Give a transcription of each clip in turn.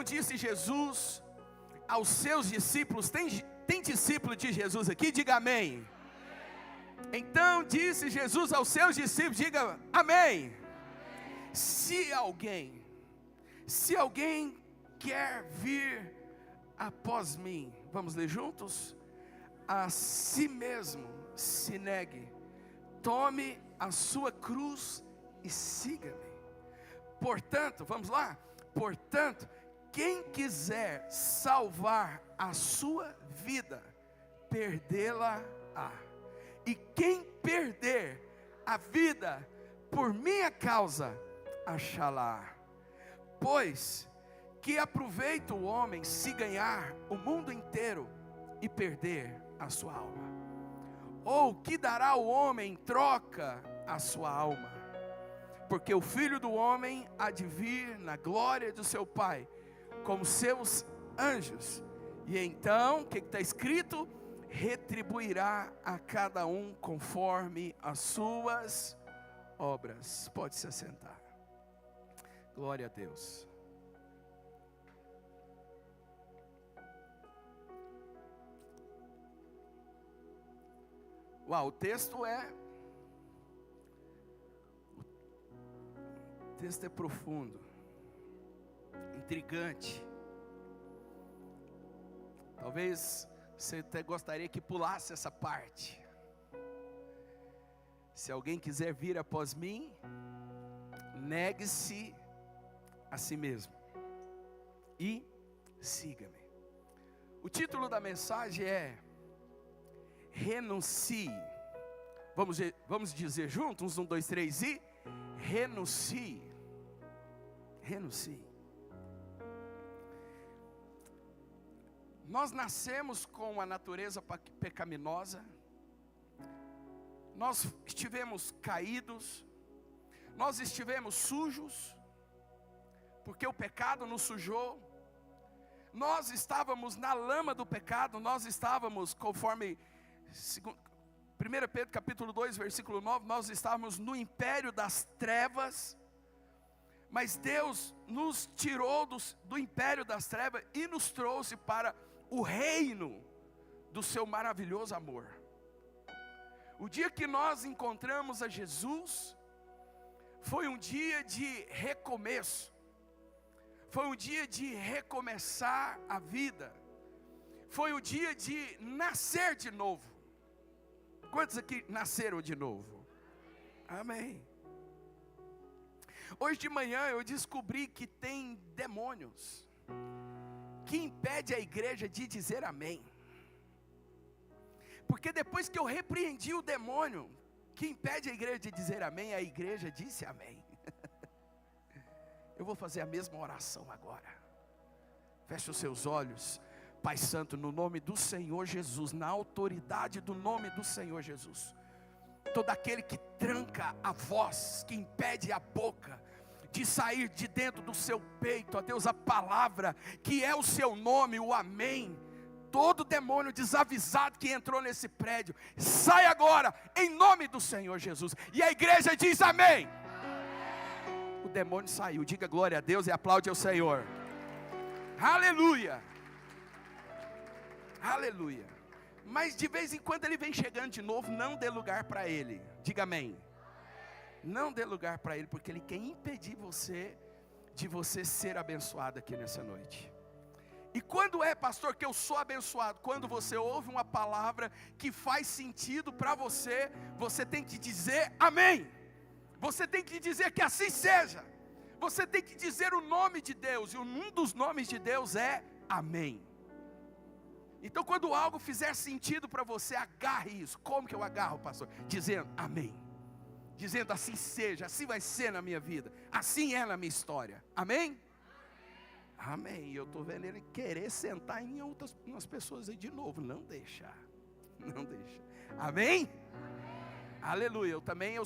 Então disse Jesus aos seus discípulos, tem discípulo de Jesus aqui? Diga amém. Então disse Jesus aos seus discípulos, diga amém. Se alguém quer vir após mim, vamos ler juntos? A si mesmo se negue, tome a sua cruz e siga-me. Portanto, vamos lá? Portanto, quem quiser salvar a sua vida, perdê-la-á. E quem perder a vida por minha causa, achá-la. Pois que aproveita o homem se ganhar o mundo inteiro e perder a sua alma? Ou que dará o homem em troca a sua alma? Porque o Filho do Homem há de vir na glória do seu Pai, como seus anjos. E então, o que está escrito? Retribuirá a cada um conforme as suas obras. Pode se assentar. Glória a Deus. Uau, o texto é profundo, intrigante. Talvez você até gostaria que pulasse essa parte. Se alguém quiser vir após mim, negue-se a si mesmo e siga-me. O título da mensagem é renuncie. Vamos dizer juntos, 1, 2, 3 e renuncie. Renuncie. Nós nascemos com a natureza pecaminosa. Nós estivemos caídos. Nós estivemos sujos, porque o pecado nos sujou. Nós estávamos na lama do pecado. Nós estávamos, conforme 1 Pedro capítulo 2, versículo 9, nós estávamos no império das trevas. Mas Deus nos tirou do império das trevas e nos trouxe para o reino do seu maravilhoso amor. O dia que nós encontramos a Jesus, foi um dia de recomeço. Foi um dia de recomeçar a vida. Foi o dia de nascer de novo. Quantos aqui nasceram de novo? Amém. Hoje de manhã eu descobri que tem demônios que impedem a igreja de dizer amém. Porque depois que eu repreendi o demônio que impede a igreja de dizer amém, a igreja disse amém. Eu vou fazer a mesma oração agora. Feche os seus olhos. Pai Santo, no nome do Senhor Jesus, na autoridade do nome do Senhor Jesus, todo aquele que tranca a voz, que impede a boca de sair de dentro do seu peito, ó Deus, a palavra que é o seu nome, o amém. Todo demônio desavisado que entrou nesse prédio, sai agora, em nome do Senhor Jesus. E a igreja diz amém. O demônio saiu, diga glória a Deus e aplaude ao Senhor. Aleluia. Aleluia. Mas de vez em quando ele vem chegando de novo, não dê lugar para ele. Diga amém. Não dê lugar para ele, porque ele quer impedir de você ser abençoado aqui nessa noite. E quando é, pastor, que eu sou abençoado? Quando você ouve uma palavra que faz sentido para você, você tem que dizer amém. Você tem que dizer que assim seja. Você tem que dizer o nome de Deus, e um dos nomes de Deus é amém. Então quando algo fizer sentido para você, agarre isso. Como que eu agarro, pastor? Dizendo amém. Dizendo assim seja, assim vai ser na minha vida, assim é na minha história. Amém? Amém. E eu estou vendo ele querer sentar em umas pessoas aí de novo. Não deixa. Não deixa. Amém? Aleluia. Eu também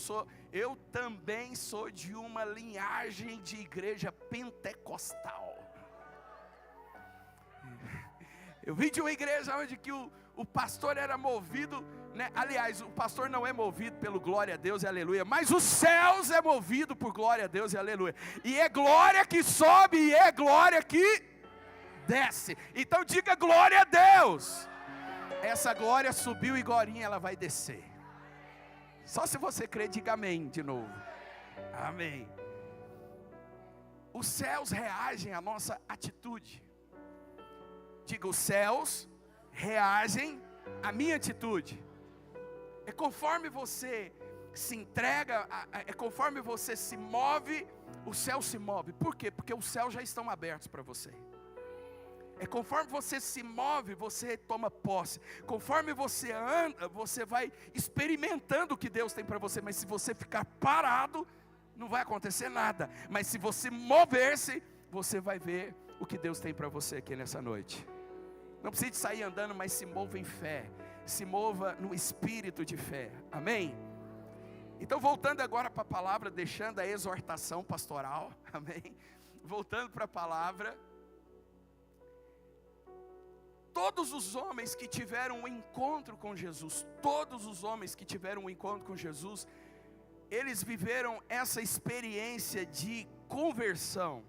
sou de uma linhagem de igreja pentecostal. Eu vim de uma igreja onde que o pastor era movido, né? Aliás, o pastor não é movido pelo glória a Deus e aleluia, mas os céus é movido por glória a Deus e aleluia. E é glória que sobe e é glória que desce. Então diga glória a Deus. Essa glória subiu e agorinha ela vai descer. Só se você crer, diga amém de novo. Amém. Os céus reagem à nossa atitude. Diga, os céus reagem à minha atitude. É conforme você se entrega, é conforme você se move, o céu se move. Por quê? Porque os céus já estão abertos para você. É conforme você se move, você toma posse. Conforme você anda, você vai experimentando o que Deus tem para você. Mas se você ficar parado, não vai acontecer nada. Mas se você mover-se, você vai ver o que Deus tem para você aqui nessa noite. Não precisa sair andando, mas se mova em fé. Se mova no espírito de fé. Amém? Então voltando agora para a palavra, deixando a exortação pastoral. Amém? Voltando para a palavra. Todos os homens que tiveram um encontro com Jesus, todos os homens que tiveram um encontro com Jesus, eles viveram essa experiência de conversão,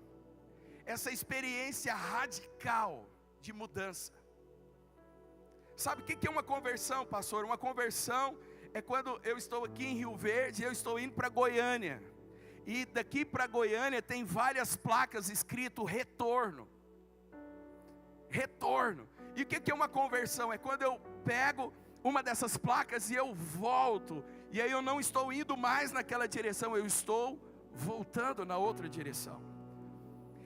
essa experiência radical de mudança. Sabe o que é uma conversão, pastor? Uma conversão é quando eu estou aqui em Rio Verde e eu estou indo para Goiânia. E daqui para Goiânia tem várias placas escrito retorno. Retorno. E o que é uma conversão? É quando eu pego uma dessas placas e eu volto. E aí eu não estou indo mais naquela direção, eu estou voltando na outra direção.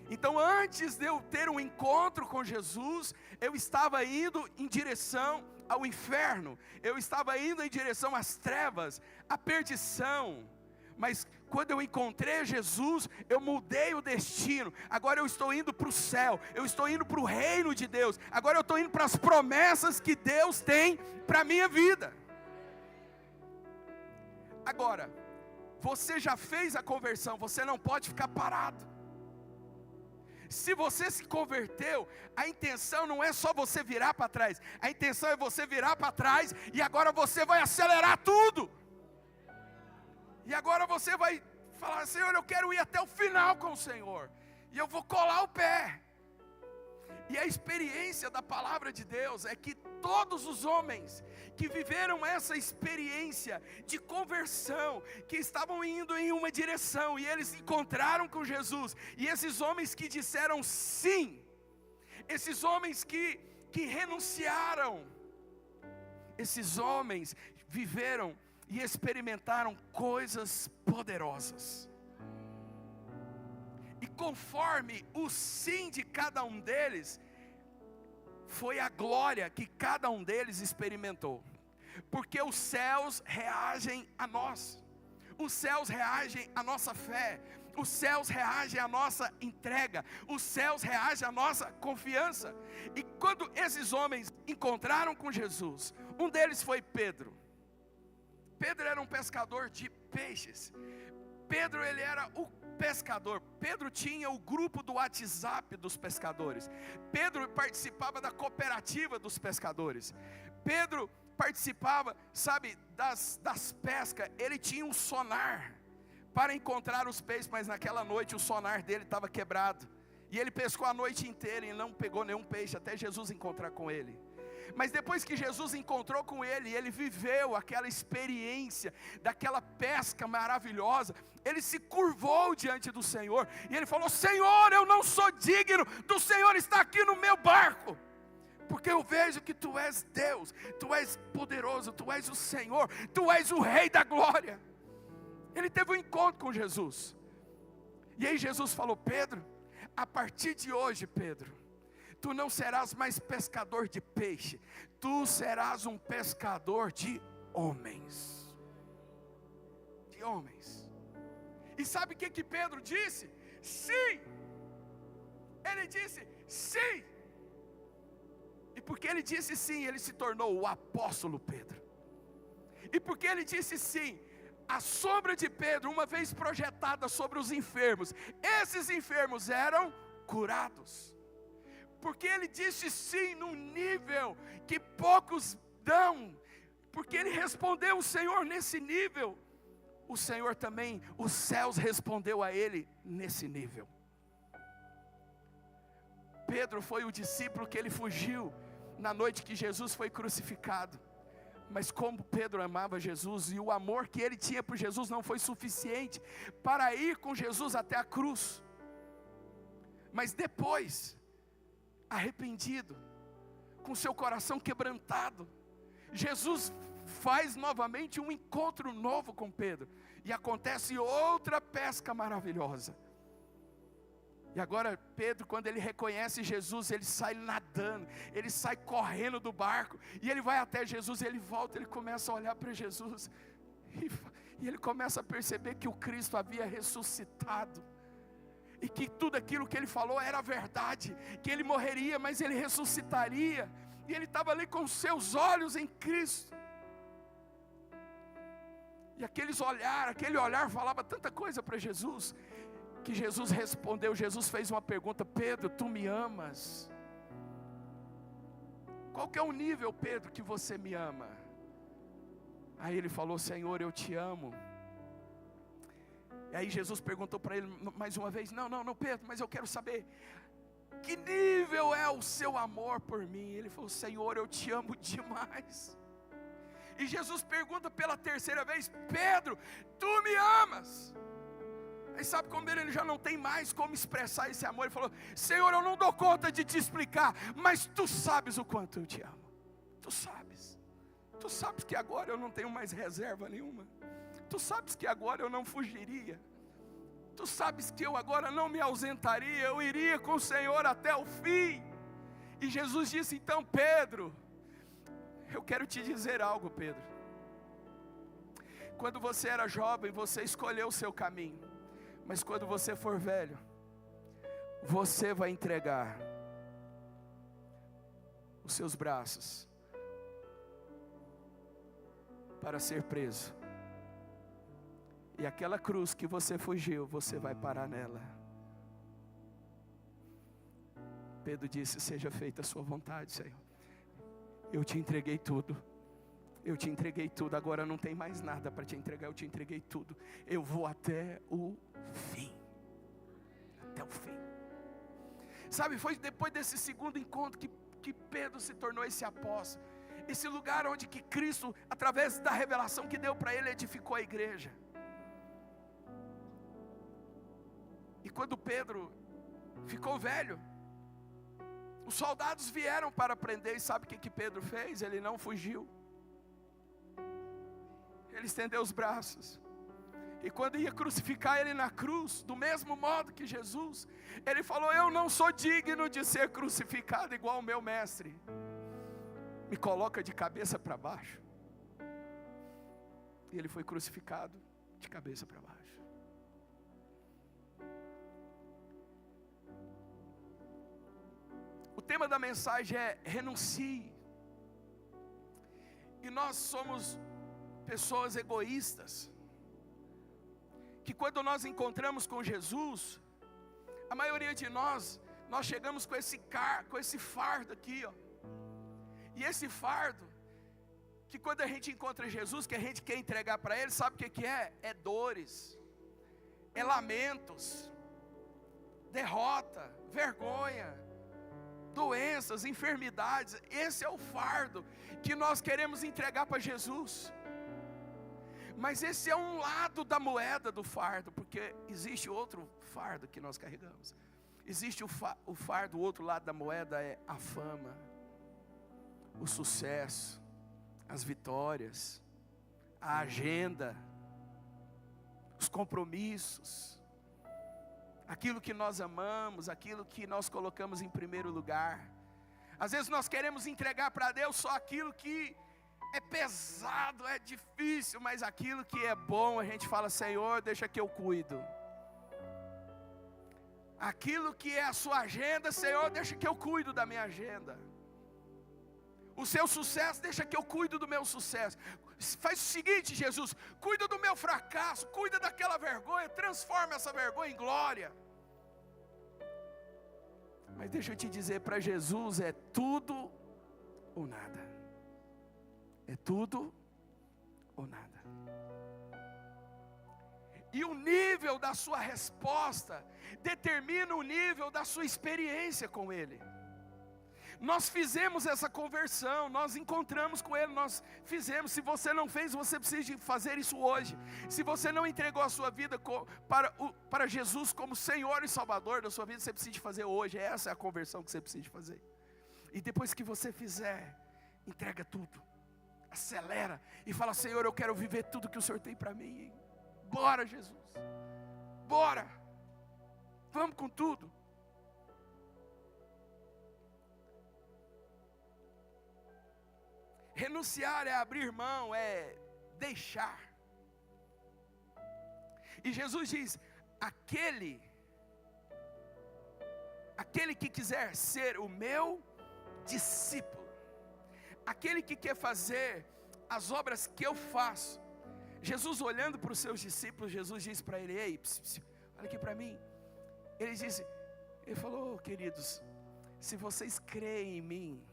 Então antes de eu ter um encontro com Jesus, eu estava indo em direção ao inferno. Eu estava indo em direção às trevas, à perdição. Mas quando eu encontrei Jesus, eu mudei o destino. Agora eu estou indo para o céu, eu estou indo para o reino de Deus. Agora eu estou indo para as promessas que Deus tem para a minha vida. Agora, você já fez a conversão, você não pode ficar parado. Se você se converteu, a intenção não é só você virar para trás. A intenção é você virar para trás e agora você vai acelerar tudo. E agora você vai falar, Senhor, eu quero ir até o final com o Senhor. E eu vou colar o pé. E a experiência da palavra de Deus é que todos os homens que viveram essa experiência de conversão, que estavam indo em uma direção, e eles encontraram com Jesus, e esses homens que disseram sim, esses homens que renunciaram, esses homens viveram e experimentaram coisas poderosas. E conforme o sim de cada um deles, foi a glória que cada um deles experimentou. Porque os céus reagem a nós. Os céus reagem à nossa fé. Os céus reagem à nossa entrega. Os céus reagem à nossa confiança. E quando esses homens encontraram com Jesus, um deles foi Pedro. Pedro era um pescador de peixes. Pedro, ele era o pescador. Pedro tinha o grupo do WhatsApp dos pescadores. Pedro participava da cooperativa dos pescadores. Pedro participava, sabe, das pescas. Ele tinha um sonar para encontrar os peixes, mas naquela noite o sonar dele estava quebrado. E ele pescou a noite inteira e não pegou nenhum peixe, até Jesus encontrar com ele. Mas depois que Jesus encontrou com ele, ele viveu aquela experiência, daquela pesca maravilhosa, ele se curvou diante do Senhor, e ele falou, Senhor, eu não sou digno do Senhor estar aqui no meu barco, porque eu vejo que Tu és Deus, Tu és poderoso, Tu és o Senhor, Tu és o Rei da glória. Ele teve um encontro com Jesus, e aí Jesus falou, Pedro, a partir de hoje, Pedro, tu não serás mais pescador de peixe, tu serás um pescador de homens. De homens. E sabe o que Pedro disse? Sim. Ele disse sim. E porque ele disse sim, ele se tornou o apóstolo Pedro. E porque ele disse sim, a sombra de Pedro, uma vez projetada sobre os enfermos, esses enfermos eram curados. Porque ele disse sim num nível que poucos dão. Porque ele respondeu o Senhor nesse nível. O Senhor também, os céus respondeu a ele nesse nível. Pedro foi o discípulo que ele fugiu na noite que Jesus foi crucificado. Mas como Pedro amava Jesus, e o amor que ele tinha por Jesus não foi suficiente para ir com Jesus até a cruz. Mas depois, arrependido, com seu coração quebrantado, Jesus faz novamente um encontro novo com Pedro. E acontece outra pesca maravilhosa. E agora Pedro, quando ele reconhece Jesus, ele sai nadando, ele sai correndo do barco, e ele vai até Jesus, ele volta, ele começa a olhar para Jesus, e ele começa a perceber que o Cristo havia ressuscitado, e que tudo aquilo que ele falou era verdade, que ele morreria, mas ele ressuscitaria, e ele estava ali com seus olhos em Cristo, e aquele olhar falava tanta coisa para Jesus, que Jesus respondeu. Jesus fez uma pergunta: Pedro, tu me amas? Qual que é o nível, Pedro, que você me ama? Aí ele falou: Senhor, eu te amo. E aí Jesus perguntou para ele mais uma vez: não, Pedro, mas eu quero saber, que nível é o seu amor por mim? Ele falou: Senhor, eu te amo demais. E Jesus pergunta pela terceira vez: Pedro, tu me amas? Aí sabe como ele já não tem mais como expressar esse amor? Ele falou: Senhor, eu não dou conta de te explicar, mas tu sabes o quanto eu te amo. Tu sabes que agora eu não tenho mais reserva nenhuma. Tu sabes que agora eu não fugiria. Tu sabes que eu agora não me ausentaria, eu iria com o Senhor até o fim. E Jesus disse: então, Pedro, eu quero te dizer algo, Pedro. Quando você era jovem, você escolheu o seu caminho. Mas quando você for velho, você vai entregar os seus braços para ser preso. E aquela cruz que você fugiu, você vai parar nela. Pedro disse: seja feita a sua vontade, Senhor. Eu te entreguei tudo. Eu te entreguei tudo, agora não tem mais nada para te entregar, eu te entreguei tudo. Eu vou até o fim. Até o fim. Sabe, foi depois desse segundo encontro que Pedro se tornou esse apóstolo. Esse lugar onde que Cristo, através da revelação que deu para ele, edificou a igreja. E quando Pedro ficou velho, os soldados vieram para prender, e sabe o que Pedro fez? Ele não fugiu. Ele estendeu os braços. E quando ia crucificar ele na cruz, do mesmo modo que Jesus, ele falou: eu não sou digno de ser crucificado igual o meu mestre. Me coloca de cabeça para baixo. E ele foi crucificado de cabeça para baixo. O tema da mensagem é: renuncie. E nós somos pessoas egoístas, que quando nós encontramos com Jesus, a maioria de nós chegamos com esse fardo aqui, ó. E esse fardo, que quando a gente encontra Jesus, que a gente quer entregar para Ele, sabe o que é? É dores, é lamentos, derrota, vergonha, doenças, enfermidades. Esse é o fardo que nós queremos entregar para Jesus. Mas esse é um lado da moeda do fardo, porque existe outro fardo que nós carregamos. Existe o fardo, o outro lado da moeda é a fama, o sucesso, as vitórias, a agenda, os compromissos, aquilo que nós amamos, aquilo que nós colocamos em primeiro lugar. Às vezes nós queremos entregar para Deus só aquilo que é pesado, é difícil, mas aquilo que é bom, a gente fala: Senhor, deixa que eu cuido. Aquilo que é a sua agenda, Senhor, deixa que eu cuido da minha agenda. O seu sucesso, deixa que eu cuido do meu sucesso. Faz o seguinte, Jesus, cuida do meu fracasso, cuida daquela vergonha, transforma essa vergonha em glória. Mas deixa eu te dizer, para Jesus é tudo ou nada. É tudo ou nada. E o nível da sua resposta determina o nível da sua experiência com Ele. Nós fizemos essa conversão, nós encontramos com Ele, nós fizemos. Se você não fez, você precisa fazer isso hoje. Se você não entregou a sua vida para Jesus como Senhor e Salvador da sua vida, você precisa fazer hoje. Essa é a conversão que você precisa fazer. E depois que você fizer, entrega tudo, acelera e fala: Senhor, eu quero viver tudo que o Senhor tem para mim. Bora, Jesus, bora, vamos com tudo. Renunciar é abrir mão, é deixar. E Jesus diz: aquele que quiser ser o meu discípulo, aquele que quer fazer as obras que eu faço. Jesus, olhando para os seus discípulos, Jesus disse para ele: ei, olha aqui para mim. Ele falou: queridos, se vocês creem em mim,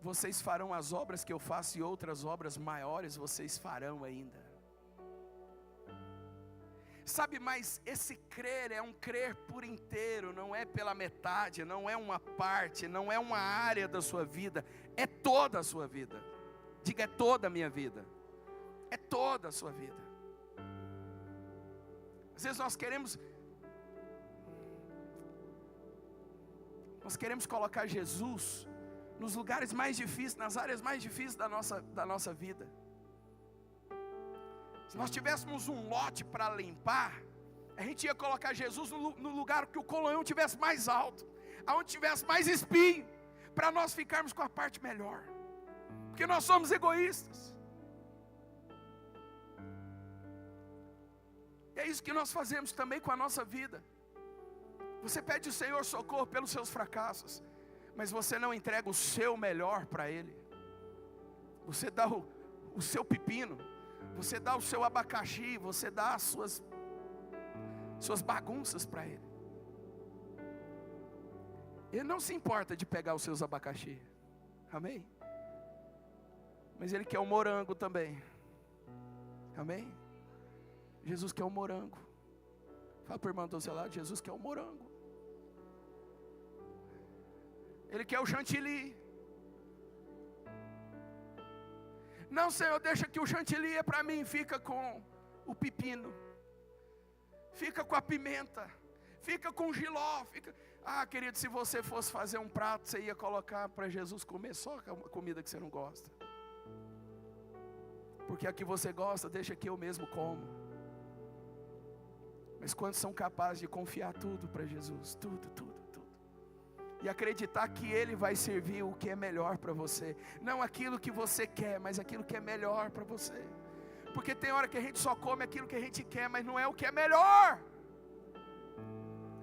vocês farão as obras que eu faço, e outras obras maiores vocês farão ainda. Sabe, mas esse crer é um crer por inteiro, não é pela metade, não é uma parte, não é uma área da sua vida, é toda a sua vida. Diga: é toda a minha vida, é toda a sua vida. Às vezes nós queremos colocar Jesus nos lugares mais difíceis, nas áreas mais difíceis da nossa vida. Se nós tivéssemos um lote para limpar, a gente ia colocar Jesus no lugar que o colonhão tivesse mais alto, aonde tivesse mais espinho, para nós ficarmos com a parte melhor, porque nós somos egoístas. E é isso que nós fazemos também com a nossa vida. Você pede ao Senhor socorro pelos seus fracassos, mas você não entrega o seu melhor para Ele. Você dá o seu pepino, você dá o seu abacaxi, você dá as suas bagunças para Ele. Ele não se importa de pegar os seus abacaxi, amém? Mas Ele quer o morango também, amém? Jesus quer o morango. Fala para o irmão do seu lado: Jesus quer o morango. Ele quer o chantilly. Não, Senhor, deixa que o chantilly é para mim. Fica com o pepino, fica com a pimenta, fica com o jiló, Ah, querido, se você fosse fazer um prato, você ia colocar para Jesus comer só a comida que você não gosta, porque a que você gosta, deixa que eu mesmo como. Mas quantos são capazes de confiar tudo para Jesus? Tudo. E acreditar que Ele vai servir o que é melhor para você. Não aquilo que você quer, mas aquilo que é melhor para você. Porque tem hora que a gente só come aquilo que a gente quer, mas não é o que é melhor.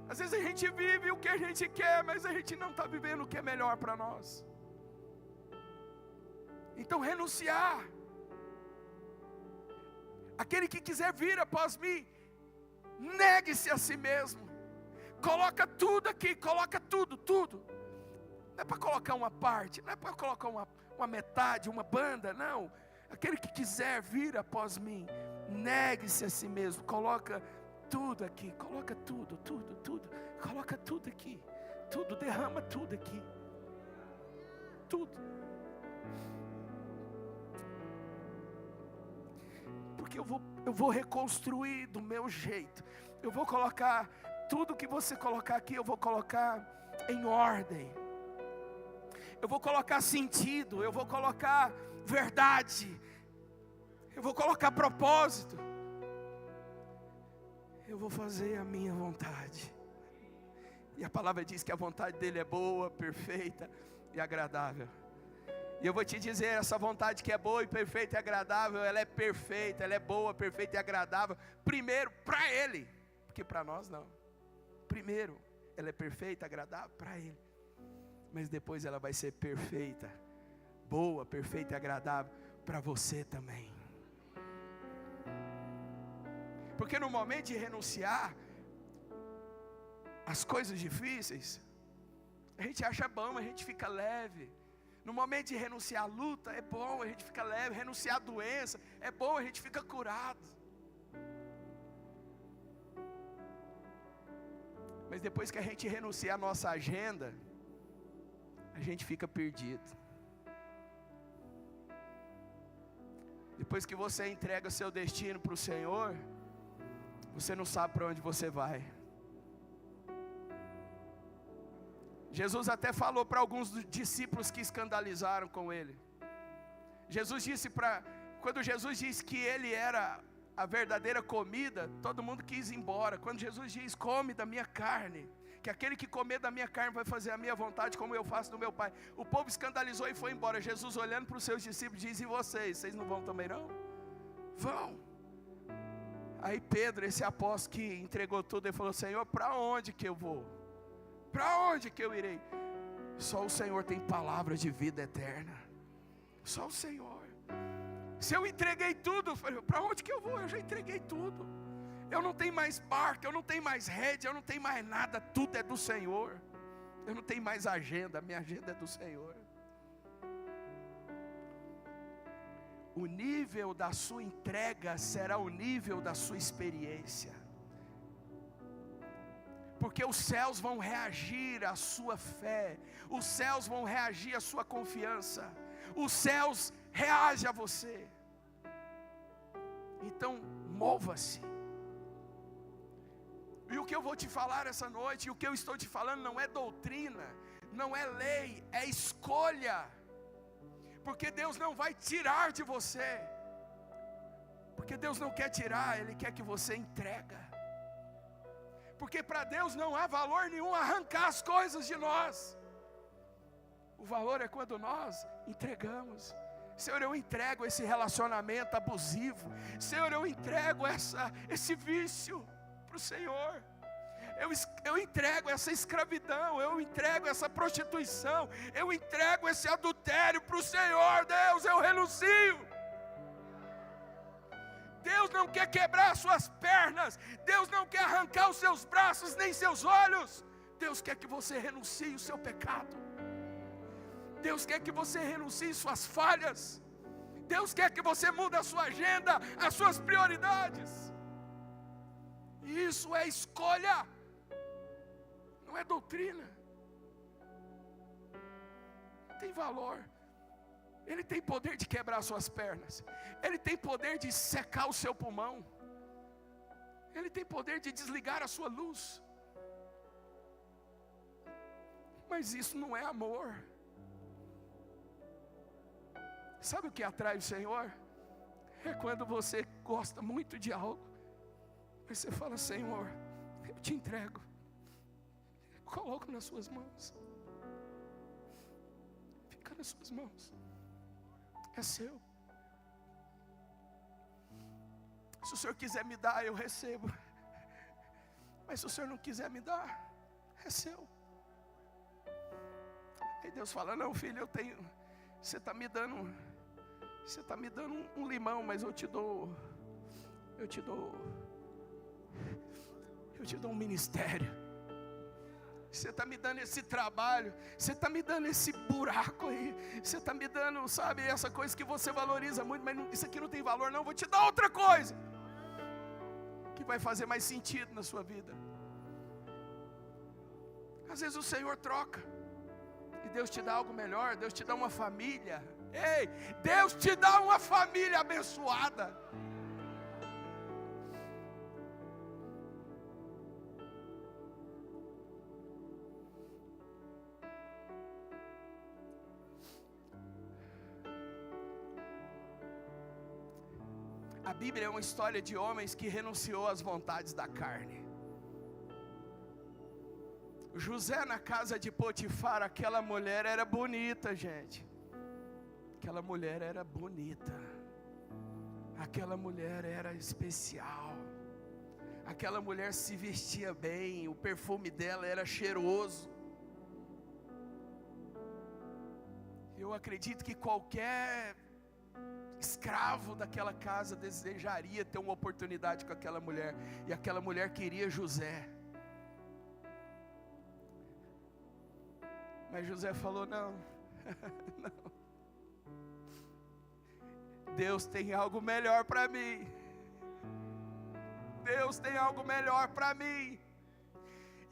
Às vezes a gente vive o que a gente quer, mas a gente não está vivendo o que é melhor para nós. Então renunciar. Aquele que quiser vir após mim, negue-se a si mesmo. Coloca tudo aqui, coloca tudo. Não é para colocar uma parte, não é para colocar uma metade, uma banda, não. Aquele que quiser vir após mim, negue-se a si mesmo. Coloca tudo aqui, coloca tudo. Coloca tudo aqui, tudo, derrama tudo aqui. Tudo. Porque eu vou reconstruir do meu jeito. Eu vou colocar tudo que você colocar aqui, eu vou colocar em ordem. Eu vou colocar sentido, eu vou colocar verdade, eu vou colocar propósito. Eu vou fazer a minha vontade. E a palavra diz que a vontade dele é boa, perfeita e agradável. E eu vou te dizer, essa vontade que é boa e perfeita e agradável, ela é perfeita, ela é boa, perfeita e agradável, primeiro para Ele, porque para nós não. Primeiro, ela é perfeita, agradável para Ele, mas depois ela vai ser perfeita, boa, perfeita e agradável para você também. Porque no momento de renunciar as coisas difíceis, a gente acha bom, a gente fica leve. No momento de renunciar a luta, é bom, a gente fica leve. Renunciar a doença, é bom, a gente fica curado. depois que a gente renuncia a nossa agenda, a gente fica perdido. Depois que você entrega seu destino para o Senhor, você não sabe para onde você vai. Jesus até falou para alguns discípulos que escandalizaram com ele. Quando Jesus disse que ele era a verdadeira comida, todo mundo quis ir embora. Quando Jesus diz, come da minha carne, que aquele que comer da minha carne vai fazer a minha vontade, como eu faço do meu Pai. O povo escandalizou e foi embora. Jesus, olhando para os seus discípulos, diz, e vocês não vão também não? Vão. Aí Pedro, esse apóstolo que entregou tudo, ele falou, Senhor, para onde que eu vou? Para onde que eu irei? Só o Senhor tem palavras de vida eterna. Só o Senhor. Se eu entreguei tudo, para onde que eu vou? Eu já entreguei tudo. Eu não tenho mais barca, eu não tenho mais rede, eu não tenho mais nada. Tudo é do Senhor. Eu não tenho mais agenda, minha agenda é do Senhor. O nível da sua entrega será o nível da sua experiência. Porque os céus vão reagir à sua fé, os céus vão reagir à sua confiança, os céus reagem a você. Então, mova-se. E o que eu vou te falar essa noite, e o que eu estou te falando não é doutrina, não é lei, é escolha. Porque Deus não vai tirar de você. Porque Deus não quer tirar, Ele quer que você entrega. Porque para Deus não há valor nenhum arrancar as coisas de nós. O valor é quando nós entregamos. Senhor, eu entrego esse relacionamento abusivo. Senhor, eu entrego esse vício para o Senhor. Eu entrego essa escravidão, eu entrego essa prostituição, eu entrego esse adultério para o Senhor. Deus, eu renuncio. Deus não quer quebrar as suas pernas, Deus não quer arrancar os seus braços nem seus olhos. Deus quer que você renuncie o seu pecado. Deus quer que você renuncie suas falhas. Deus quer que você mude a sua agenda, as suas prioridades. E isso é escolha, não é doutrina. Não tem valor. Ele tem poder de quebrar suas pernas. Ele tem poder de secar o seu pulmão. Ele tem poder de desligar a sua luz. Mas isso não é amor. Sabe o que atrai o Senhor? É quando você gosta muito de algo, mas você fala, Senhor, eu te entrego, coloco nas suas mãos. Fica nas suas mãos. É seu. Se o Senhor quiser me dar, eu recebo. Mas se o Senhor não quiser me dar, é seu. Aí Deus fala, não filho, eu tenho. Você está me dando um limão, mas eu te dou um ministério. Você está me dando esse trabalho, você está me dando esse buraco aí, você está me dando, sabe, essa coisa que você valoriza muito, mas isso aqui não tem valor não, vou te dar outra coisa, que vai fazer mais sentido na sua vida. Às vezes o Senhor troca, e Deus te dá algo melhor, Deus te dá uma família, ei, Deus te dá uma família abençoada. A Bíblia é uma história de homens que renunciou às vontades da carne. José na casa de Potifar, aquela mulher era bonita, gente. Aquela mulher era bonita. Aquela mulher era especial. Aquela mulher se vestia bem, o perfume dela era cheiroso. Eu acredito que qualquer escravo daquela casa desejaria ter uma oportunidade com aquela mulher. E aquela mulher queria José. Mas José falou, não, não. Deus tem algo melhor para mim. Deus tem algo melhor para mim.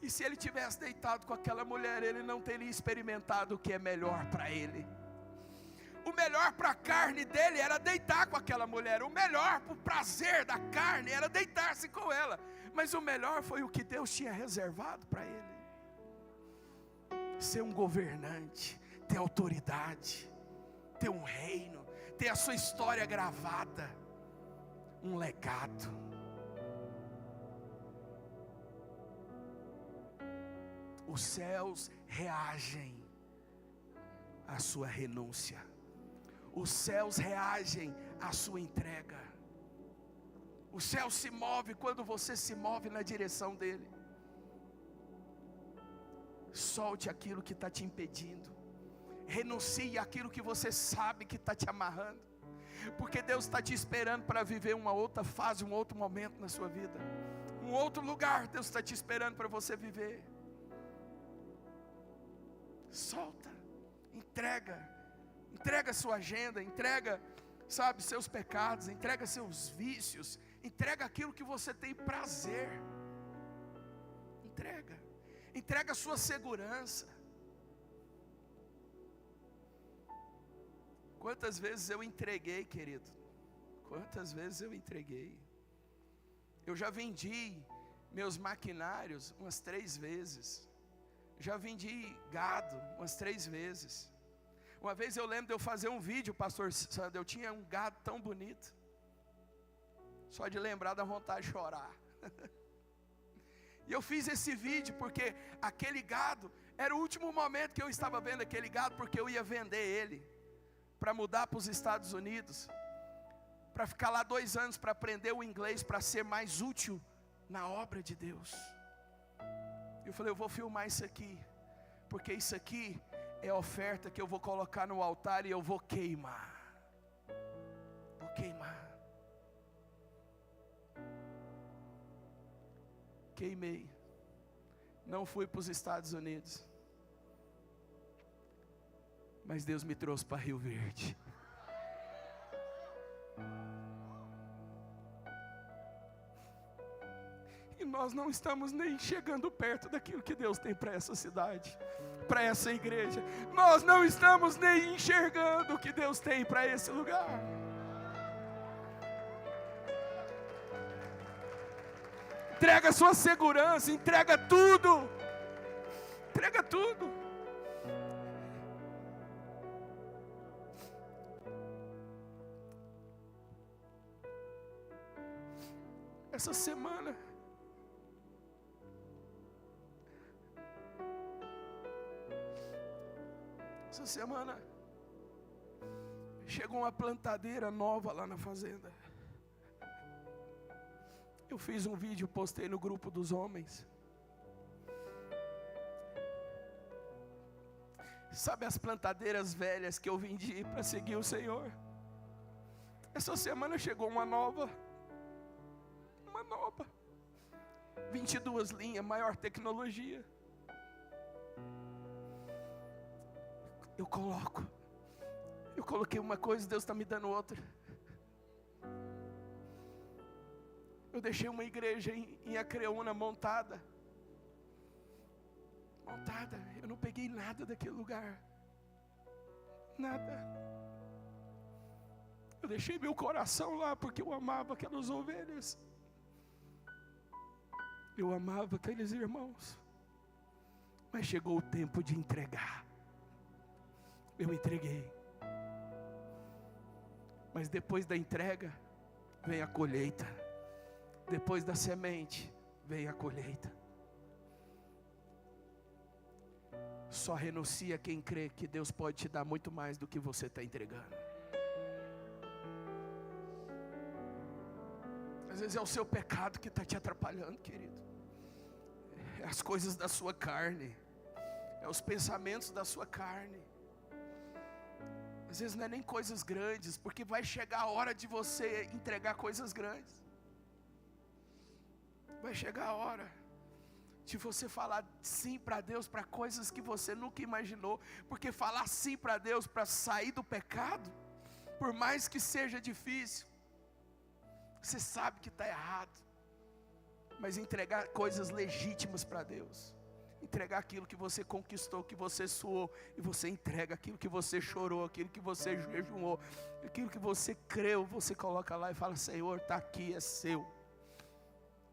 E se ele tivesse deitado com aquela mulher, ele não teria experimentado o que é melhor para ele. O melhor para a carne dele era deitar com aquela mulher. O melhor para o prazer da carne era deitar-se com ela. Mas o melhor foi o que Deus tinha reservado para ele. Ser um governante, ter autoridade, ter um reino, ter a sua história gravada, um legado. Os céus reagem à sua renúncia. Os céus reagem à sua entrega. O céu se move quando você se move na direção dele. Solte aquilo que está te impedindo. Renuncie àquilo que você sabe que está te amarrando. Porque Deus está te esperando para viver uma outra fase, um outro momento na sua vida. Um outro lugar Deus está te esperando para você viver. Solta, entrega a sua agenda, entrega, sabe, seus pecados, entrega seus vícios, entrega aquilo que você tem prazer, entrega a sua segurança. Quantas vezes eu entreguei, querido, quantas vezes eu entreguei. Eu já vendi meus maquinários umas 3 vezes. Já vendi gado umas 3 vezes. Uma vez eu lembro de eu fazer um vídeo, pastor Sandro, eu tinha um gado tão bonito. Só de lembrar dá vontade de chorar. E eu fiz esse vídeo porque aquele gado, era o último momento que eu estava vendo aquele gado, porque eu ia vender ele, para mudar para os Estados Unidos, para ficar lá 2 anos, para aprender o inglês, para ser mais útil na obra de Deus. Eu falei, eu vou filmar isso aqui, porque isso aqui é a oferta que eu vou colocar no altar e eu vou queimar. Vou queimar. Queimei. Não fui para os Estados Unidos. Mas Deus me trouxe para Rio Verde. E nós não estamos nem chegando perto daquilo que Deus tem para essa cidade, para essa igreja. Nós não estamos nem enxergando o que Deus tem para esse lugar. Entrega a sua segurança, entrega tudo. Entrega tudo. Essa semana chegou uma plantadeira nova lá na fazenda. Eu fiz um vídeo, postei no grupo dos homens. Sabe as plantadeiras velhas que eu vendi para seguir o Senhor? Essa semana chegou uma nova. 22 linhas, maior tecnologia. Eu coloquei uma coisa, Deus está me dando outra. Eu deixei uma igreja em Acreúna montada. Eu não peguei nada daquele lugar. Nada. Eu deixei meu coração lá porque eu amava aquelas ovelhas. Eu amava aqueles irmãos. Mas chegou o tempo de entregar. Eu entreguei. Mas depois da entrega, vem a colheita. Depois da semente, vem a colheita. Só renuncia quem crê que Deus pode te dar muito mais do que você está entregando. Às vezes é o seu pecado que está te atrapalhando, querido. É as coisas da sua carne. É os pensamentos da sua carne. Às vezes não é nem coisas grandes, porque vai chegar a hora de você entregar coisas grandes. Vai chegar a hora de você falar sim para Deus, para coisas que você nunca imaginou. Porque falar sim para Deus, para sair do pecado, por mais que seja difícil, você sabe que está errado, mas entregar coisas legítimas para Deus. Entregar aquilo que você conquistou, que você suou, e você entrega aquilo que você chorou, aquilo que você jejuou, aquilo que você creu, você coloca lá e fala: Senhor, está aqui, é seu.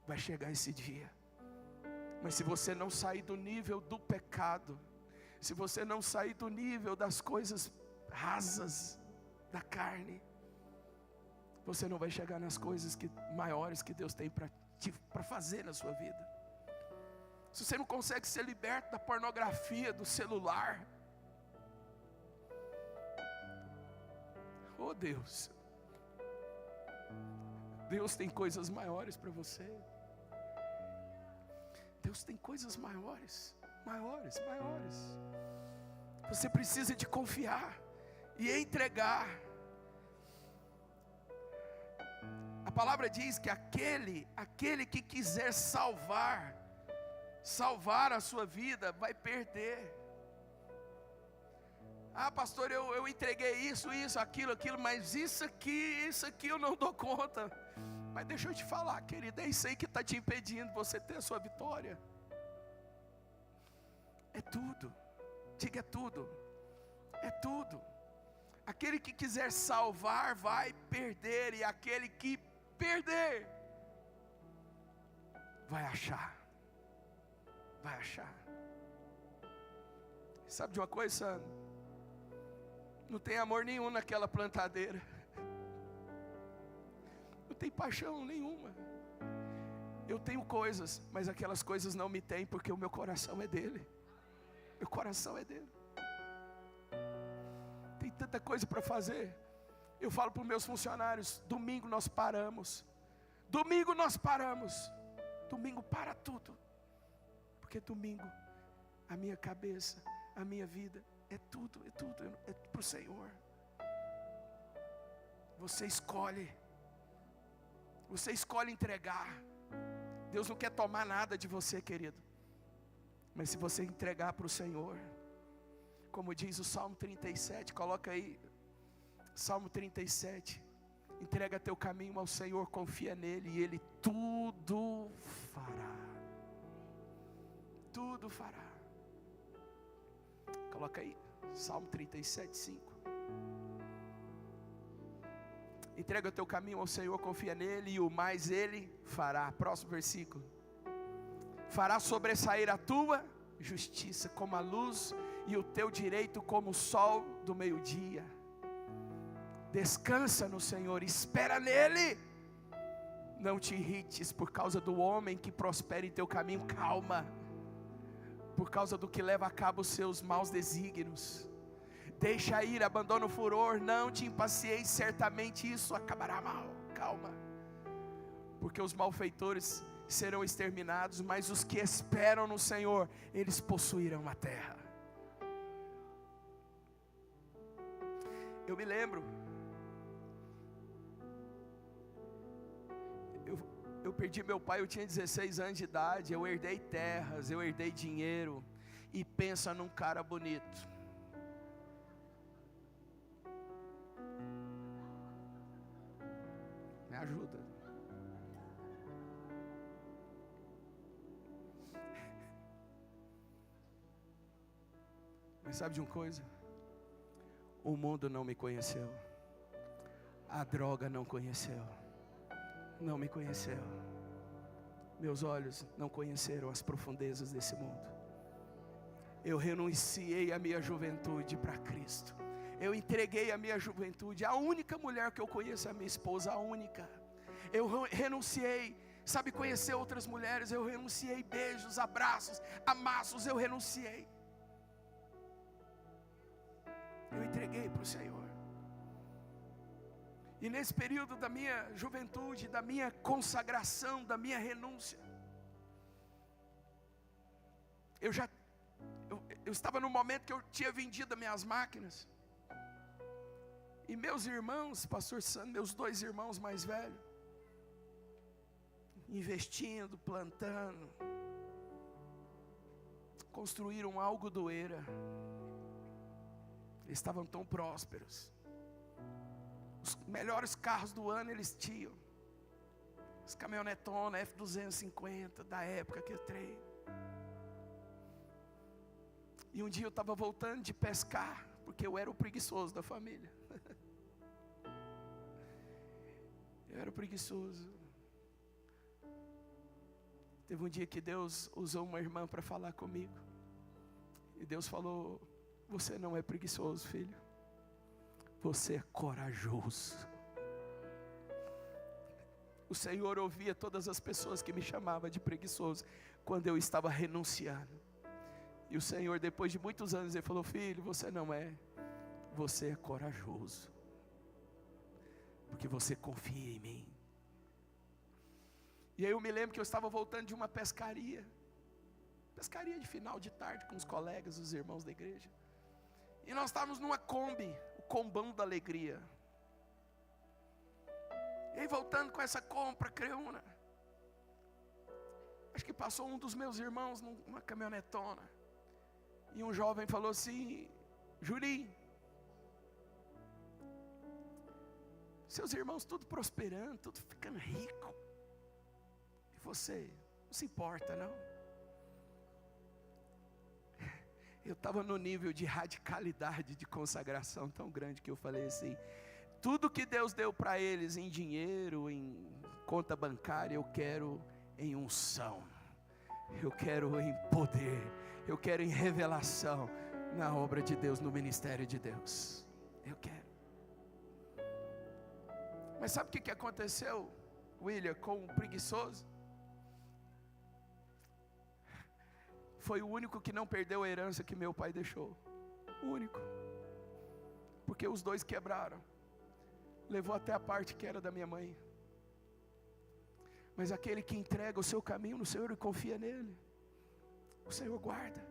Vai chegar esse dia. Mas se você não sair do nível do pecado, se você não sair do nível das coisas rasas da carne, você não vai chegar nas coisas maiores que Deus tem para fazer na sua vida. Se você não consegue ser liberto da pornografia, do celular, oh Deus, Deus tem coisas maiores para você. Deus tem coisas maiores, maiores, maiores. Você precisa de confiar e entregar. A palavra diz que aquele que quiser salvar a sua vida, vai perder. Ah, pastor, eu entreguei isso, aquilo, mas isso aqui eu não dou conta. Mas deixa eu te falar, querido, é isso aí que está te impedindo você ter a sua vitória. É tudo. Diga: é tudo. É tudo. Aquele que quiser salvar vai perder, e aquele que perder vai achar. Vai achar. Sabe de uma coisa? Não tem amor nenhum naquela plantadeira. Não tem paixão nenhuma. Eu tenho coisas, mas aquelas coisas não me têm, porque o meu coração é dele. Meu coração é dele. Tem tanta coisa para fazer. Eu falo para os meus funcionários: domingo nós paramos. Domingo nós paramos. Domingo para tudo. Porque domingo, a minha cabeça, a minha vida, é tudo para o Senhor. Você escolhe entregar. Deus não quer tomar nada de você, querido. Mas se você entregar para o Senhor, como diz o Salmo 37, coloca aí, Salmo 37, entrega teu caminho ao Senhor, confia nele, e Ele tudo fará. Tudo fará. Coloca aí, Salmo 37, 5. Entrega o teu caminho ao Senhor, confia nele, e o mais Ele fará. Próximo versículo. Fará sobressair a tua justiça como a luz, e o teu direito como o sol do meio-dia. Descansa no Senhor, espera nele. Não te irrites por causa do homem que prospera em teu caminho. Calma. Por causa do que leva a cabo os seus maus desígnios. Deixa ir, abandona o furor, não te impacieis, certamente isso acabará mal. Calma. Porque os malfeitores serão exterminados, mas os que esperam no Senhor, eles possuirão a terra. Eu me lembro, eu perdi meu pai, eu tinha 16 anos de idade, eu herdei terras, eu herdei dinheiro, e pensa num cara bonito. Me ajuda. Mas sabe de uma coisa? O mundo não me conheceu. A droga não conheceu. Não me conheceu. Meus olhos não conheceram as profundezas desse mundo. Eu renunciei a minha juventude para Cristo. Eu entreguei a minha juventude. A única mulher que eu conheço é a minha esposa, a única. Eu renunciei, sabe, conhecer outras mulheres. Eu renunciei beijos, abraços, amassos, eu renunciei. Eu entreguei para o Senhor. E nesse período da minha juventude, da minha consagração, da minha renúncia, eu estava no momento que eu tinha vendido as minhas máquinas. E meus irmãos, pastor Sandro, meus 2 irmãos mais velhos, investindo, plantando, construíram algo doeira. Eles estavam tão prósperos. Os melhores carros do ano eles tinham. As caminhonetonas F250 da época que eu treino. E um dia eu estava voltando de pescar, porque eu era o preguiçoso da família. Eu era o preguiçoso. Teve um dia que Deus usou uma irmã para falar comigo. E Deus falou: você não é preguiçoso, filho. Você é corajoso. O Senhor ouvia todas as pessoas que me chamavam de preguiçoso quando eu estava renunciando. E o Senhor, depois de muitos anos, Ele falou: filho, você não é. Você é corajoso. Porque você confia em mim. E aí eu me lembro que eu estava voltando de uma pescaria. Pescaria de final de tarde com os colegas, os irmãos da igreja. E nós estávamos numa Kombi, o combão da alegria. E aí voltando com essa compra, Creúna. Acho que passou um dos meus irmãos numa caminhonetona. E um jovem falou assim: Julinho, seus irmãos tudo prosperando, tudo ficando rico. E você, não se importa não? Eu estava no nível de radicalidade, de consagração tão grande que eu falei assim: tudo que Deus deu para eles em dinheiro, em conta bancária, eu quero em unção, eu quero em poder, eu quero em revelação na obra de Deus, no ministério de Deus. Eu quero. Mas sabe o que aconteceu, William, com o preguiçoso? Foi o único que não perdeu a herança que meu pai deixou. O único. Porque os dois quebraram. Levou até a parte que era da minha mãe. Mas aquele que entrega o seu caminho no Senhor e confia nele, o Senhor guarda.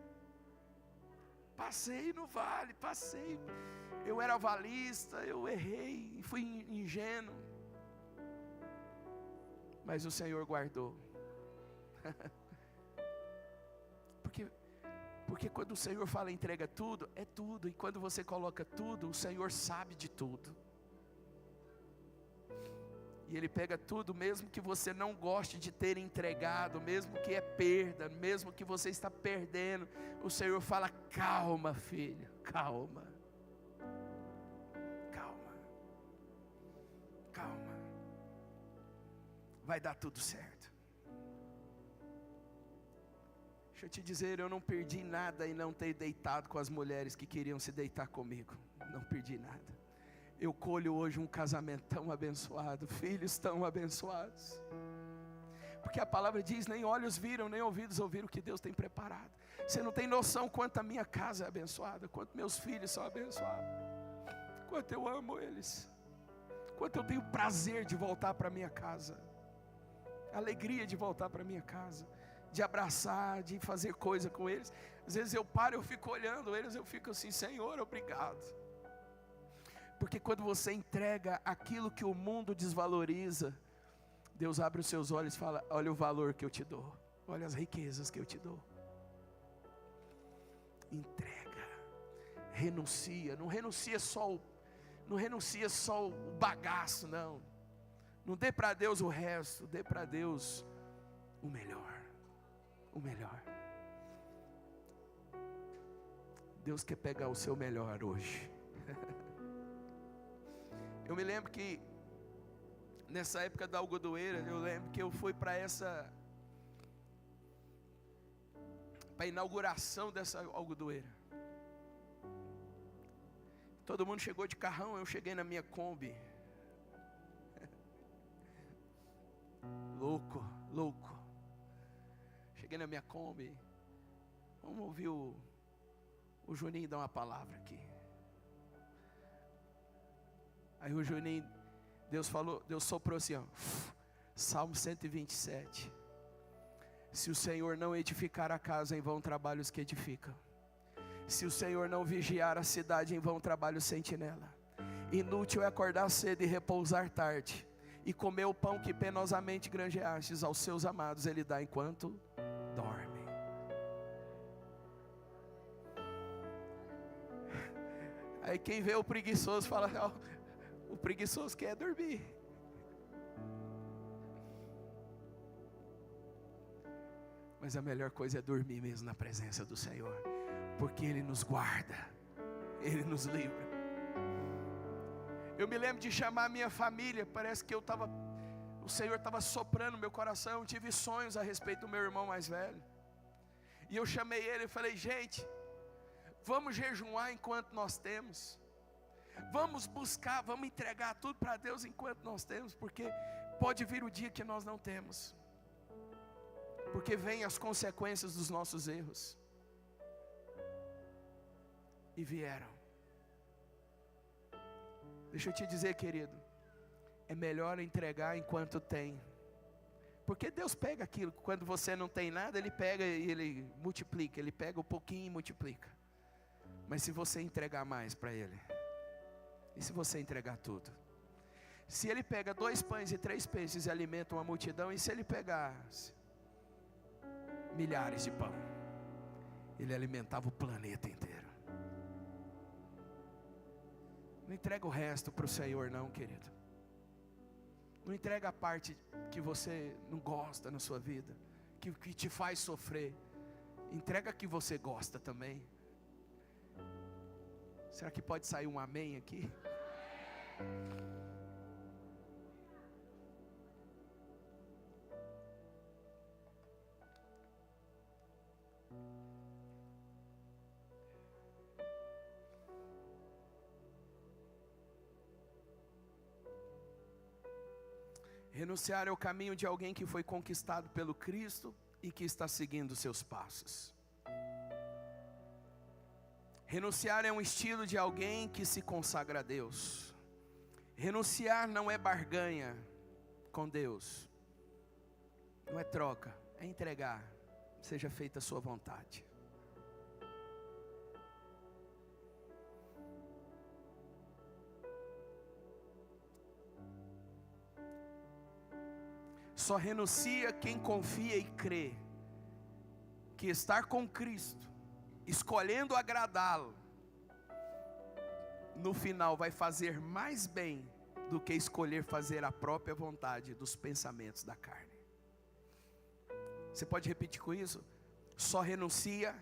Passei no vale, passei. Eu era avalista, eu errei, fui ingênuo. Mas o Senhor guardou. Porque quando o Senhor fala entrega tudo, é tudo. E quando você coloca tudo, o Senhor sabe de tudo. E Ele pega tudo, mesmo que você não goste de ter entregado, mesmo que é perda, mesmo que você está perdendo, o Senhor fala: calma, filho, calma. Calma. Calma. Vai dar tudo certo. Deixa eu te dizer, eu não perdi nada em não ter deitado com as mulheres que queriam se deitar comigo. Não perdi nada. Eu colho hoje um casamento tão abençoado, filhos tão abençoados. Porque a palavra diz: nem olhos viram, nem ouvidos ouviram o que Deus tem preparado. Você não tem noção quanto a minha casa é abençoada, quanto meus filhos são abençoados, quanto eu amo eles, quanto eu tenho prazer de voltar para minha casa, alegria de voltar para minha casa, de abraçar, de fazer coisa com eles. Às vezes eu paro, eu fico olhando eles, eu fico assim: Senhor, obrigado. Porque quando você entrega aquilo que o mundo desvaloriza, Deus abre os seus olhos e fala: olha o valor que eu te dou, olha as riquezas que eu te dou. Entrega, renuncia, não renuncia só o bagaço, não. Não dê para Deus o resto, dê para Deus o melhor. O melhor. Deus quer pegar o seu melhor hoje. Eu me lembro que nessa época da algodoeira, eu lembro que eu fui para a inauguração dessa algodoeira. Todo mundo chegou de carrão, eu cheguei na minha Kombi. Louco. Cheguei na minha Kombi. Vamos ouvir o Juninho dar uma palavra aqui. Aí o Juninho, Deus soprou assim, ó, Salmo 127. Se o Senhor não edificar a casa, em vão trabalham os que edificam. Se o Senhor não vigiar a cidade, em vão trabalha o sentinela. Inútil é acordar cedo e repousar tarde, e comer o pão que penosamente granjeastes. Aos seus amados Ele dá enquanto dorme. Aí quem vê o preguiçoso fala: oh, o preguiçoso quer dormir. Mas a melhor coisa é dormir mesmo na presença do Senhor, porque Ele nos guarda, Ele nos livra. Eu me lembro de chamar a minha família, parece que o Senhor estava soprando no meu coração. Eu tive sonhos a respeito do meu irmão mais velho, e eu chamei ele e falei: gente, vamos jejuar enquanto nós temos, vamos buscar, vamos entregar tudo para Deus enquanto nós temos, porque pode vir o dia que nós não temos, porque vem as consequências dos nossos erros. E vieram. Deixa eu te dizer, querido, é melhor entregar enquanto tem, porque Deus pega aquilo, quando você não tem nada, Ele pega e Ele multiplica, Ele pega um pouquinho e multiplica. Mas se você entregar mais para Ele, e se você entregar tudo, se Ele pega 2 pães e 3 peixes e alimenta uma multidão, e se Ele pegar milhares de pão, Ele alimentava o planeta inteiro. Não entrega o resto para o Senhor não, querido. Não entrega a parte que você não gosta na sua vida, que te faz sofrer. Entrega a que você gosta também. Será que pode sair um amém aqui? Renunciar é o caminho de alguém que foi conquistado pelo Cristo e que está seguindo os seus passos. Renunciar é um estilo de alguém que se consagra a Deus. Renunciar não é barganha com Deus, não é troca, é entregar. Seja feita a sua vontade. Só renuncia quem confia e crê que estar com Cristo, escolhendo agradá-lo, no final vai fazer mais bem do que escolher fazer a própria vontade dos pensamentos da carne. Você pode repetir com isso? Só renuncia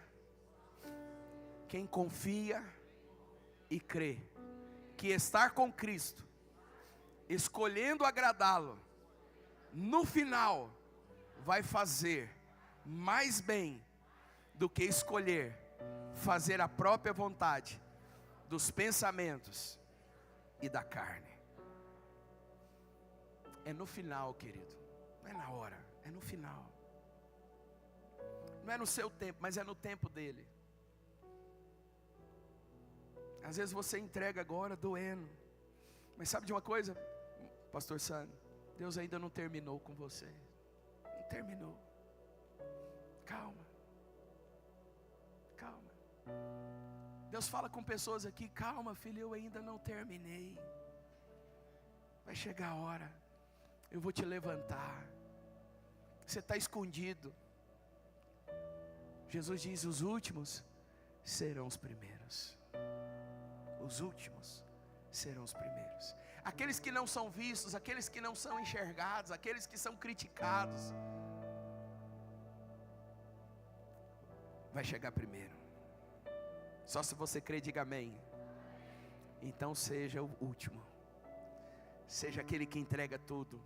quem confia e crê que estar com Cristo, escolhendo agradá-lo, no final vai fazer mais bem do que escolher fazer a própria vontade dos pensamentos e da carne. É no final, querido, não é na hora, é no final. Não é no seu tempo, mas é no tempo dele. Às vezes você entrega agora doendo, mas sabe de uma coisa, pastor Sandro? Deus ainda não terminou com você. Não terminou. Calma. Calma. Deus fala com pessoas aqui: calma, filho, eu ainda não terminei. Vai chegar a hora. Eu vou te levantar. Você está escondido. Jesus diz: os últimos serão os primeiros. Os últimos serão os primeiros. Aqueles que não são vistos, aqueles que não são enxergados, aqueles que são criticados, vai chegar primeiro. Só se você crer, diga amém. Então seja o último. Seja aquele que entrega tudo.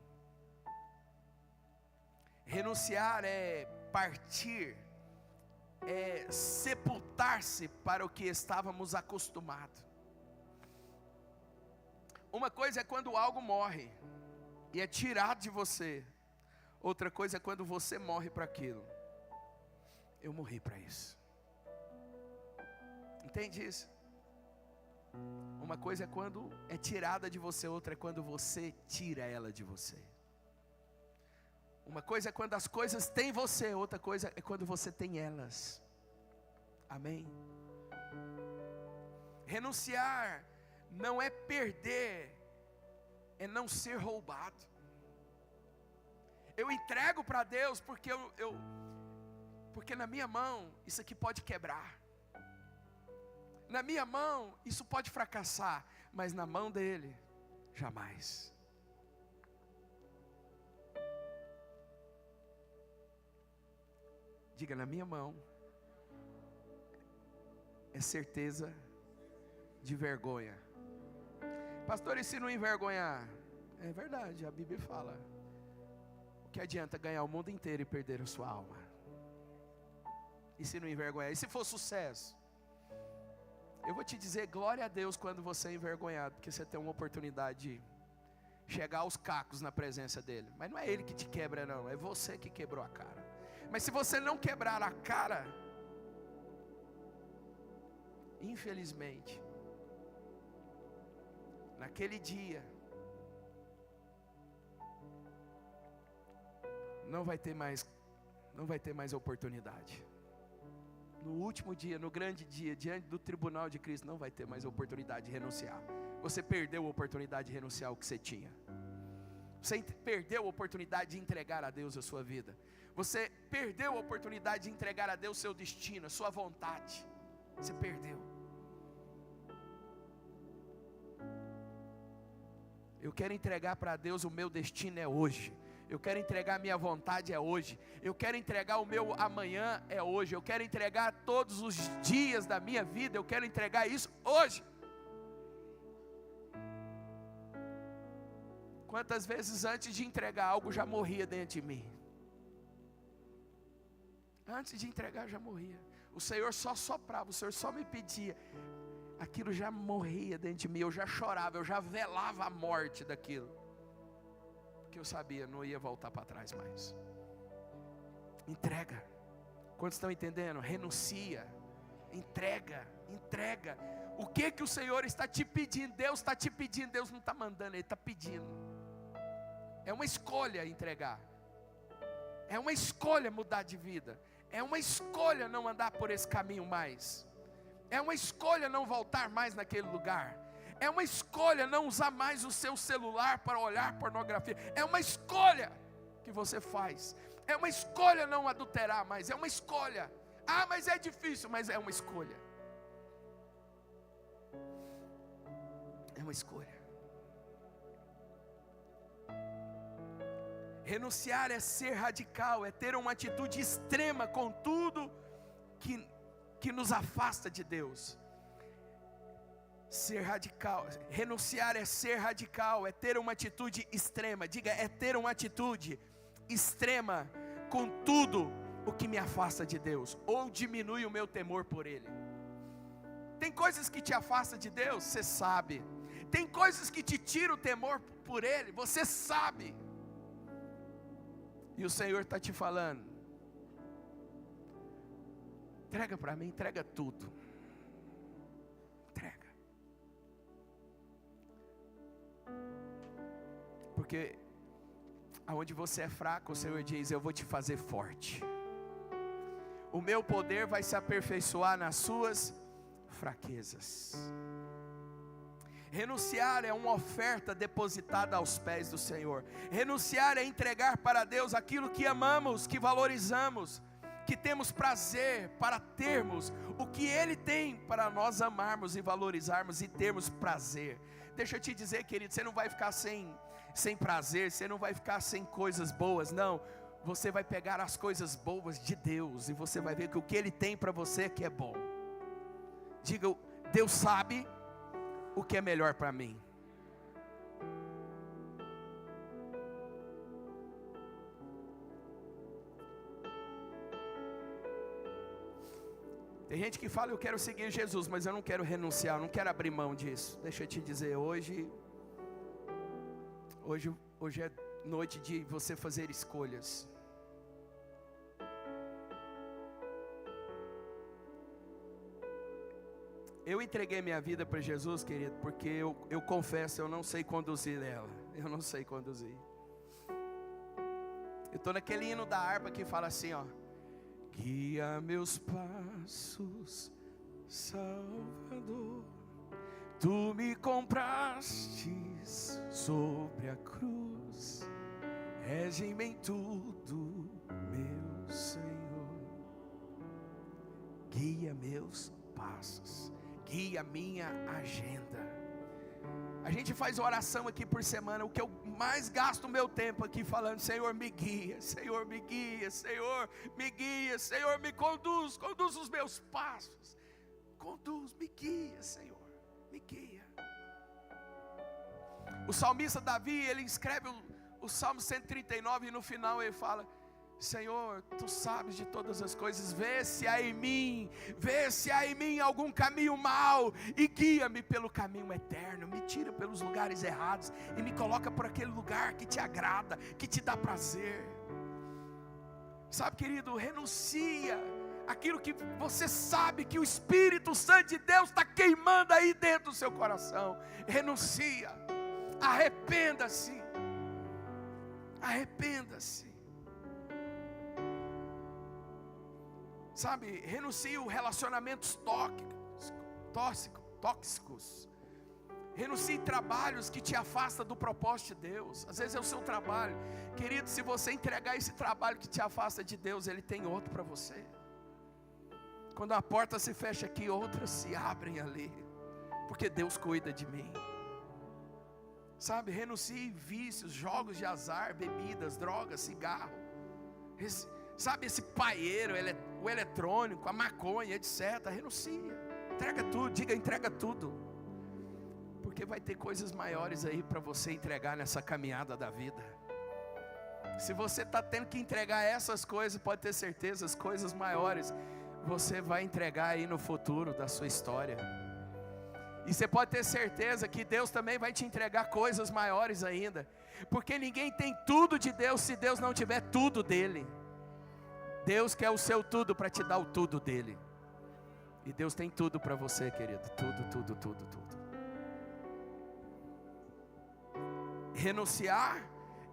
Renunciar é partir, é sepultar-se para o que estávamos acostumados. Uma coisa é quando algo morre e é tirado de você. Outra coisa é quando você morre para aquilo. Eu morri para isso. Entende isso? Uma coisa é quando é tirada de você, outra é quando você tira ela de você. Uma coisa é quando as coisas têm você, outra coisa é quando você tem elas. Amém? Renunciar não é perder, é não ser roubado. Eu entrego para Deus porque porque na minha mão isso aqui pode quebrar. Na minha mão isso pode fracassar, mas na mão dele, jamais. Diga: na minha mão é certeza de vergonha. Pastor, e se não envergonhar? É verdade, a Bíblia fala. O que adianta ganhar o mundo inteiro e perder a sua alma? E se não envergonhar? E se for sucesso? Eu vou te dizer, glória a Deus quando você é envergonhado, porque você tem uma oportunidade de chegar aos cacos na presença dele. Mas não é ele que te quebra não, é você que quebrou a cara. Mas se você não quebrar a cara, infelizmente, naquele dia, não vai ter mais oportunidade. No último dia, no grande dia, diante do tribunal de Cristo, não vai ter mais oportunidade de renunciar. Você perdeu a oportunidade de renunciar ao que você tinha. Você perdeu a oportunidade de entregar a Deus a sua vida. Você perdeu a oportunidade de entregar a Deus seu destino, a sua vontade. Você perdeu. Eu quero entregar para Deus o meu destino é hoje. Eu quero entregar a minha vontade é hoje. Eu quero entregar o meu amanhã é hoje. Eu quero entregar todos os dias da minha vida. Eu quero entregar isso hoje. Quantas vezes antes de entregar algo já morria dentro de mim? Antes de entregar já morria. O Senhor só soprava, o Senhor só me pedia. Aquilo já morria dentro de mim. Eu já chorava, eu já velava a morte daquilo. Que eu sabia, não ia voltar para trás mais. Entrega. Quantos estão entendendo? Renuncia. Entrega. O que o Senhor está te pedindo? Deus está te pedindo. Deus não está mandando, Ele está pedindo. É uma escolha entregar. É uma escolha mudar de vida. É uma escolha não andar por esse caminho mais. É uma escolha não voltar mais naquele lugar. É uma escolha não usar mais o seu celular para olhar pornografia. É uma escolha que você faz. É uma escolha não adulterar mais. É uma escolha. Ah, mas é difícil, mas é uma escolha. É uma escolha. Renunciar é ser radical, é ter uma atitude extrema com tudo que nos afasta de Deus. Ser radical, renunciar é ser radical, é ter uma atitude extrema. Diga, é ter uma atitude extrema com tudo o que me afasta de Deus, ou diminui o meu temor por Ele. Tem coisas que te afastam de Deus, você sabe. Tem coisas que te tiram o temor por Ele, você sabe. E o Senhor está te falando: entrega para mim, entrega tudo. Entrega. Porque aonde você é fraco, o Senhor diz: eu vou te fazer forte. O meu poder vai se aperfeiçoar nas suas fraquezas. Renunciar é uma oferta depositada aos pés do Senhor. Renunciar é entregar para Deus aquilo que amamos, que valorizamos, que temos prazer para termos, o que Ele tem para nós amarmos e valorizarmos e termos prazer. Deixa eu te dizer, querido, você não vai ficar sem prazer, você não vai ficar sem coisas boas, não. Você vai pegar as coisas boas de Deus e você vai ver que o que Ele tem para você é que é bom. Diga, Deus sabe o que é melhor para mim. Tem gente que fala: eu quero seguir Jesus, mas eu não quero renunciar, eu não quero abrir mão disso. Deixa eu te dizer, hoje é noite de você fazer escolhas. Eu entreguei minha vida para Jesus, querido, porque eu confesso, eu não sei conduzir ela. Eu não sei conduzir. Eu estou naquele hino da harpa que fala assim, ó: guia meus passos, Salvador, tu me comprastes sobre a cruz, rege-me em tudo, meu Senhor. Guia meus passos, guia minha agenda. A A gente faz oração aqui por semana. O que eu mais gasto o meu tempo aqui falando: Senhor, me guia, Senhor, me guia, Senhor, me guia, Senhor, me conduz, conduz os meus passos. Conduz, me guia, Senhor, me guia. O salmista Davi, ele escreve o Salmo 139 e no final ele fala: Senhor, Tu sabes de todas as coisas, vê se há em mim algum caminho mau, e guia-me pelo caminho eterno, me tira pelos lugares errados, e me coloca por aquele lugar que Te agrada, que Te dá prazer. Sabe, querido, renuncia aquilo que você sabe que o Espírito Santo de Deus está queimando aí dentro do seu coração. Renuncia, arrependa-se, arrependa-se. Sabe, renuncie relacionamentos tóxicos. Renuncie trabalhos que te afastam do propósito de Deus. Às vezes é o seu trabalho. Querido, se você entregar esse trabalho que te afasta de Deus, Ele tem outro para você. Quando a porta se fecha aqui, outras se abrem ali, porque Deus cuida de mim. Sabe, renuncie vícios, jogos de azar, bebidas, drogas, cigarro. Sabe, esse paieiro, o eletrônico, a maconha, etc. Renuncia, entrega tudo, diga entrega tudo. Porque vai ter coisas maiores aí para você entregar nessa caminhada da vida. Se você está tendo que entregar essas coisas, pode ter certeza, as coisas maiores você vai entregar aí no futuro da sua história. E você pode ter certeza que Deus também vai te entregar coisas maiores ainda. Porque ninguém tem tudo de Deus se Deus não tiver tudo dele. Deus quer o seu tudo para te dar o tudo dele. E Deus tem tudo para você, querido. Tudo. Renunciar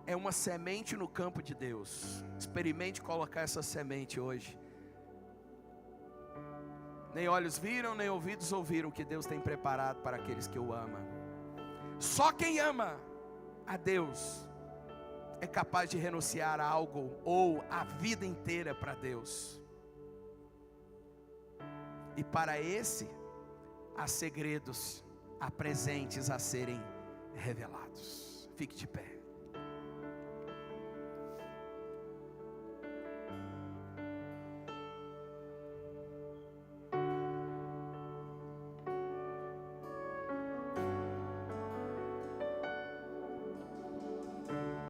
é uma semente no campo de Deus. Experimente colocar essa semente hoje. Nem olhos viram, nem ouvidos ouviram o que Deus tem preparado para aqueles que o amam. Só quem ama a Deus é capaz de renunciar a algo ou a vida inteira para Deus. E para esse, há segredos, há presentes a serem revelados. Fique de pé.